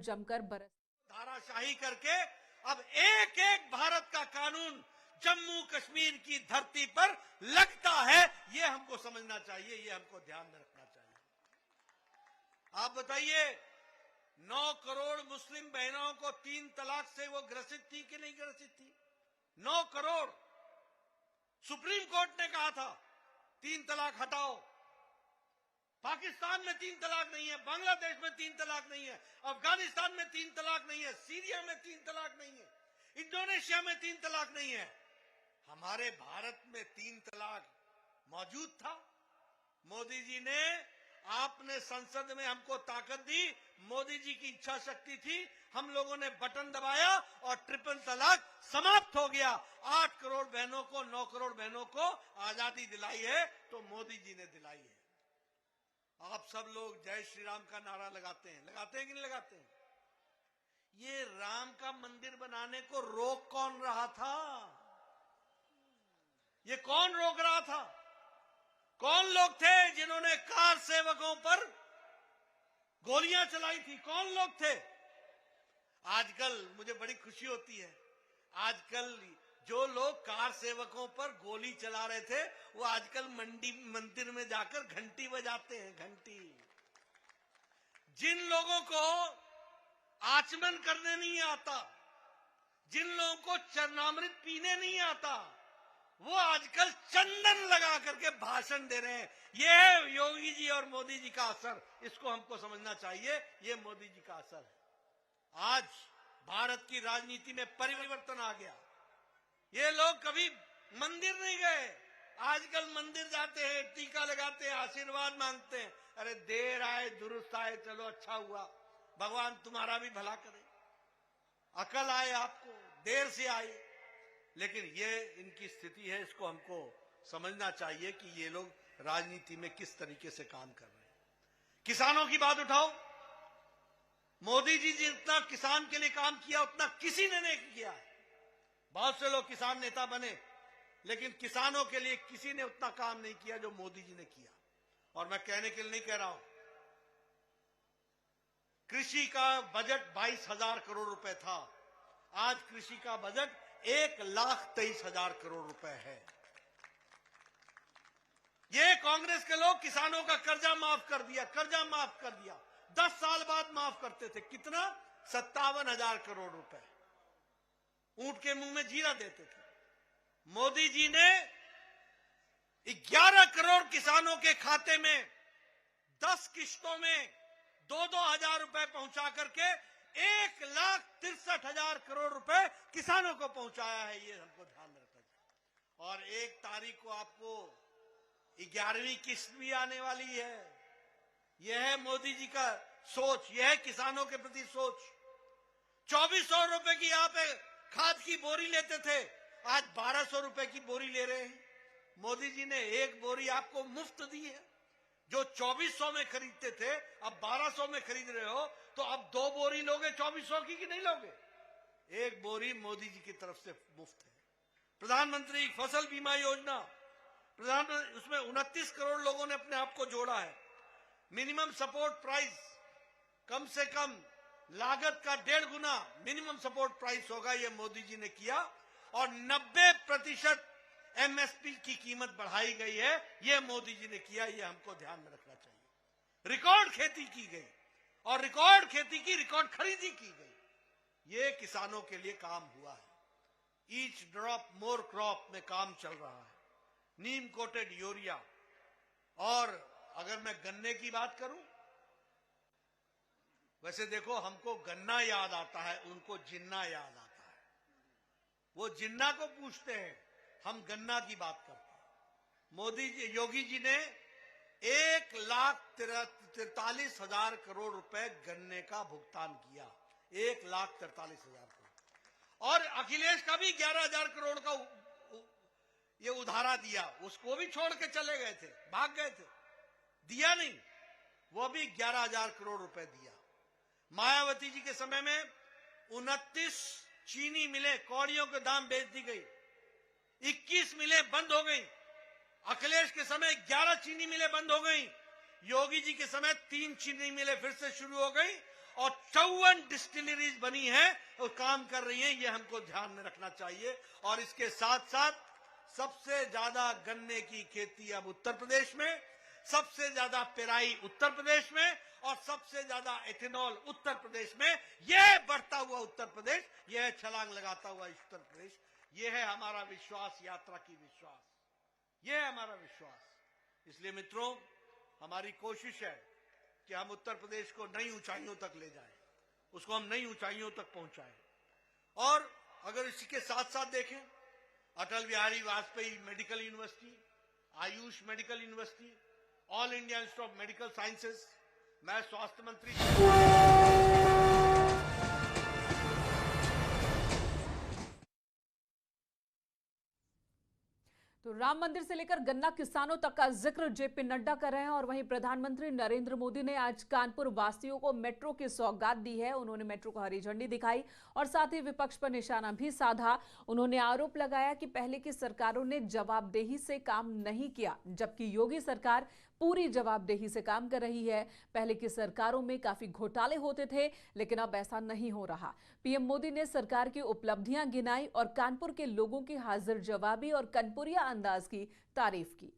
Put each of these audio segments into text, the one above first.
जमकर बरस धाराशाही करके अब एक एक भारत का कानून जम्मू कश्मीर की धरती पर लगता है, ये हमको समझना चाहिए, ये हमको ध्यान में रखना चाहिए। आप बताइए, 9 करोड़ मुस्लिम बहनों को 3 तलाक से वो ग्रसित थी कि नहीं ग्रसित थी? 9 करोड़। सुप्रीम कोर्ट ने कहा था 3 तलाक हटाओ। पाकिस्तान में 3 तलाक नहीं है, बांग्लादेश में 3 तलाक नहीं है, अफगानिस्तान में 3 तलाक नहीं है, सीरिया में 3 तलाक नहीं है, इंडोनेशिया में 3 तलाक नहीं है। हमारे भारत में 3 तलाक मौजूद था। मोदी जी ने, आपने संसद में हमको ताकत दी, मोदी जी की इच्छा शक्ति थी, हम लोगों ने बटन दबाया और ट्रिपल तलाक समाप्त हो गया। 8 करोड़ बहनों को, 9 करोड़ बहनों को आजादी दिलाई है तो मोदी जी ने दिलाई है। आप सब लोग जय श्री राम का नारा लगाते हैं कि नहीं लगाते हैं? ये राम का मंदिर बनाने को रोक कौन रहा था? ये कौन रोक रहा था? कौन लोग थे जिन्होंने कार सेवकों पर गोलियां चलाई थी? कौन लोग थे? आजकल मुझे बड़ी खुशी होती है, आजकल जो लोग कार सेवकों पर गोली चला रहे थे वो आजकल मंदिर में जाकर घंटी बजाते हैं, घंटी। जिन लोगों को आचमन करने नहीं आता, जिन लोगों को चरणामृत पीने नहीं आता, वो आजकल चंदन लगा करके भाषण दे रहे हैं। ये है योगी जी और मोदी जी का असर, इसको हमको समझना चाहिए, ये मोदी जी का असर है। आज भारत की राजनीति में परिवर्तन आ गया। ये लोग कभी मंदिर नहीं गए, आजकल मंदिर जाते हैं, टीका लगाते हैं, आशीर्वाद मांगते हैं। अरे देर आए दुरुस्त आए, चलो अच्छा हुआ, भगवान तुम्हारा भी भला करे। अकल आए आपको, देर से आई, लेकिन ये इनकी स्थिति है, इसको हमको समझना चाहिए कि ये लोग राजनीति में किस तरीके से काम कर रहे हैं। किसानों की बात उठाओ, मोदी जी जितना किसान के लिए काम किया उतना किसी ने नहीं किया है। बहुत से लोग किसान नेता बने, लेकिन किसानों के लिए किसी ने उतना काम नहीं किया जो मोदी जी ने किया। और मैं कहने के लिए नहीं कह रहा हूं, कृषि का बजट 22,000 करोड़ रुपए था, आज कृषि का बजट 1,23,000 करोड़ रुपए है। ये कांग्रेस के लोग किसानों का कर्जा माफ कर दिया, 10 साल बाद माफ करते थे। कितना? 57,000 करोड़ रुपए। ऊंट के मुंह में जीरा देते थे। मोदी जी ने 11 करोड़ किसानों के खाते में 10 किश्तों में 2-2 हजार रुपए पहुंचा करके 1,63,000 करोड़ रुपए किसानों को पहुंचाया है। ये हमको ध्यान में रखना चाहिए। और 1 तारीख को आपको 11वीं किस्त भी आने वाली है। यह है मोदी जी का सोच, यह है किसानों के प्रति सोच। 2400 रुपए की आप खाद की बोरी लेते थे, आज 1200 रुपए की बोरी ले रहे हैं। मोदी जी ने 1 बोरी आपको मुफ्त दी है। जो 2400 में खरीदते थे अब 1200 में खरीद रहे हो, तो अब 2 बोरी लोगे 2400 की कि नहीं लोगे? 1 बोरी मोदी जी की तरफ से मुफ्त है। प्रधानमंत्री फसल बीमा योजना, प्रधानमंत्री उसमें 29 करोड़ लोगों ने अपने आप को जोड़ा है। मिनिमम सपोर्ट प्राइस, कम से कम लागत का 1.5 गुना मिनिमम सपोर्ट प्राइस होगा, ये मोदी जी ने किया। और 90% एमएसपी की कीमत बढ़ाई गई है, ये मोदी जी ने किया, ये हमको ध्यान में रखना चाहिए। रिकॉर्ड खेती की गई और रिकॉर्ड खेती की रिकॉर्ड खरीदी की गई। ये किसानों के लिए काम हुआ है। ईच ड्रॉप मोर क्रॉप में काम चल रहा है। नीम कोटेड यूरिया। और अगर मैं गन्ने की बात करूं, वैसे देखो हमको गन्ना याद आता है, उनको जिन्ना याद आता है। वो जिन्ना को पूछते हैं, हम गन्ना की बात करते हैं। मोदी जी, योगी जी ने 1,43,000 करोड़ रुपए गन्ने का भुगतान किया, 1,43,000 करोड़। और अखिलेश का भी 11,000 करोड़ का ये उधारा दिया, उसको भी छोड़ के चले गए थे, भाग गए थे, दिया नहीं। वो भी 11,000 करोड़ रुपए दिया। मायावती जी के समय में 29 चीनी मिलें कौड़ियों के दाम बेच दी गई, 21 मिलें बंद हो गई। अखिलेश के समय 11 चीनी मिलें बंद हो गई। योगी जी के समय 3 चीनी मिलें फिर से शुरू हो गई और 54 डिस्टिलरीज बनी हैं और काम कर रही हैं, ये हमको ध्यान में रखना चाहिए। और इसके साथ साथ सबसे ज्यादा गन्ने की खेती अब उत्तर प्रदेश में, सबसे ज्यादा पेराई उत्तर प्रदेश में और सबसे ज्यादा एथेनॉल उत्तर प्रदेश में। यह बढ़ता हुआ उत्तर प्रदेश, यह है छलांग लगाता हुआ उत्तर प्रदेश। यह है हमारा विश्वास, यात्रा की विश्वास, यह है हमारा विश्वास। इसलिए मित्रों, हमारी कोशिश है कि हम उत्तर प्रदेश को नई ऊंचाइयों तक ले जाएं, उसको हम नई ऊंचाइयों तक पहुंचाएं। और अगर इसी के साथ साथ देखें, Atal Bihari Vajpayee medical university, Ayush medical university, all India institute of medical sciences, मैं स्वास्थ्य मंत्री तो राम मंदिर से लेकर गन्ना किसानों तक का जिक्र जेपी नड्डा कर रहे हैं। और वहीं प्रधानमंत्री नरेंद्र मोदी ने आज कानपुर वासियों को मेट्रो की सौगात दी है। उन्होंने मेट्रो को हरी झंडी दिखाई और साथ ही विपक्ष पर निशाना भी साधा। उन्होंने आरोप लगाया कि पहले की सरकारों ने जवाबदेही से काम नहीं किया, जबकि योगी सरकार पूरी जवाबदेही से काम कर रही है। पहले की सरकारों में काफी घोटाले होते थे, लेकिन अब ऐसा नहीं हो रहा। पीएम मोदी ने सरकार की उपलब्धियां गिनाई और कानपुर के लोगों की हाजिर जवाबी और कनपुरिया अंदाज की तारीफ की।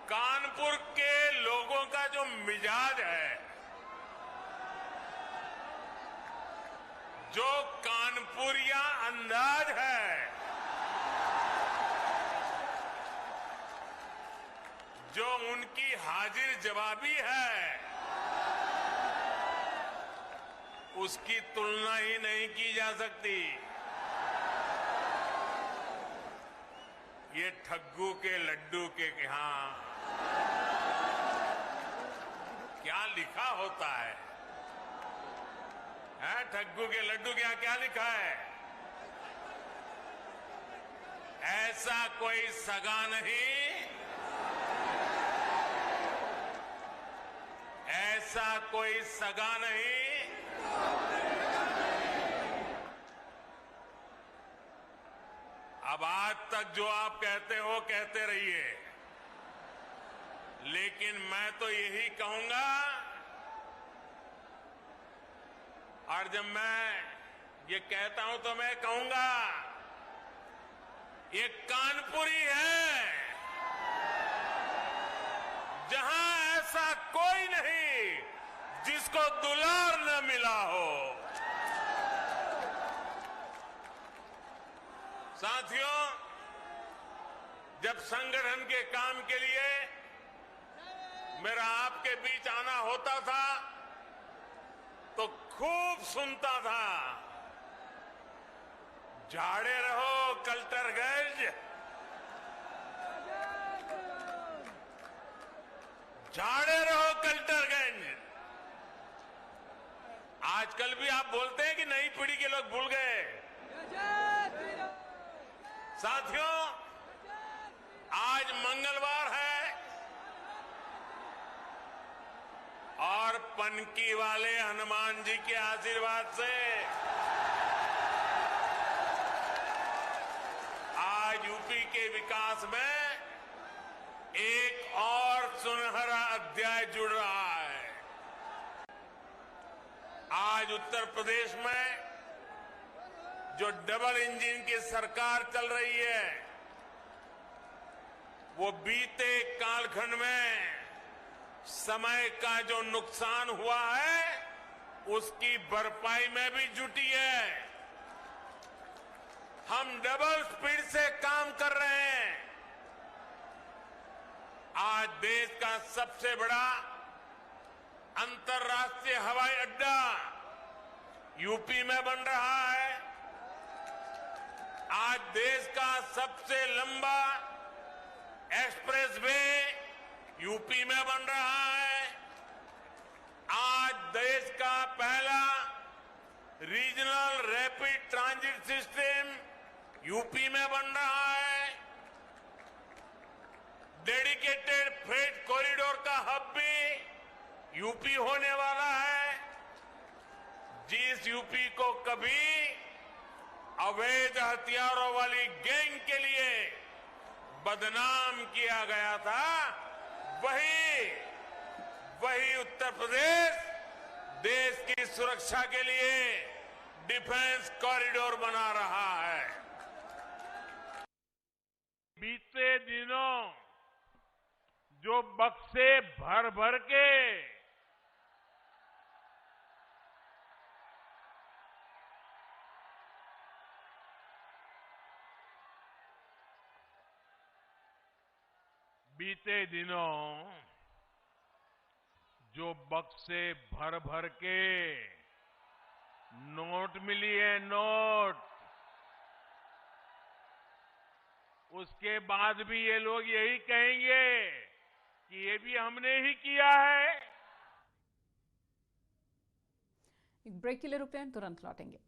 कानपुर के लोगों का जो मिजाज है, जो कानपुरिया अंदाज है, जो उनकी हाजिर जवाबी है, उसकी तुलना ही नहीं की जा सकती। ये ठग्गू के लड्डू के यहां क्या लिखा होता है? ठग्गू के लड्डू के यहां क्या लिखा है? ऐसा कोई सगा नहीं, ऐसा कोई सगा नहीं। अब आज तक जो आप कहते हो कहते रहिए, लेकिन मैं तो यही कहूंगा, और जब मैं ये कहता हूं तो मैं कहूंगा ये कानपुरी है, जहां ऐसा कोई नहीं जिसको दुलार न मिला हो। साथियों, जब संगठन के काम के लिए मेरा आपके बीच आना होता था तो खूब सुनता था, झाड़े रहो कल्टरगंज, झाड़े रहो कल्टरगंज। आजकल भी आप बोलते हैं कि नई पीढ़ी के लोग भूल गए। साथियों, आज मंगलवार है और पनकी वाले हनुमान जी के आशीर्वाद से आज यूपी के विकास में एक और सुनहरा अध्याय जुड़ रहा है। आज उत्तर प्रदेश में जो डबल इंजन की सरकार चल रही है, वो बीते कालखंड में समय का जो नुकसान हुआ है उसकी भरपाई में भी जुटी है। हम डबल स्पीड से काम कर रहे हैं। आज देश का सबसे बड़ा अंतर्राष्ट्रीय हवाई अड्डा यूपी में बन रहा है। आज देश का सबसे लंबा एक्सप्रेस वे यूपी में बन रहा है। आज देश का पहला regional rapid transit system UP में बन रहा है। डेडिकेटेड फ्रेट कॉरिडोर का हब भी यूपी होने वाला है। जिस यूपी को कभी अवैध हथियारों वाली गैंग के लिए बदनाम किया गया था, वही उत्तर प्रदेश देश की सुरक्षा के लिए डिफेंस कॉरिडोर बना रहा है। बीते दिनों जो बक्से भर भर के भर भर के नोट मिली है, नोट, उसके बाद भी ये लोग यही कहेंगे कि ये भी हमने ही किया है। एक ब्रेक के लिए रुकते हैं, तुरंत लौटेंगे।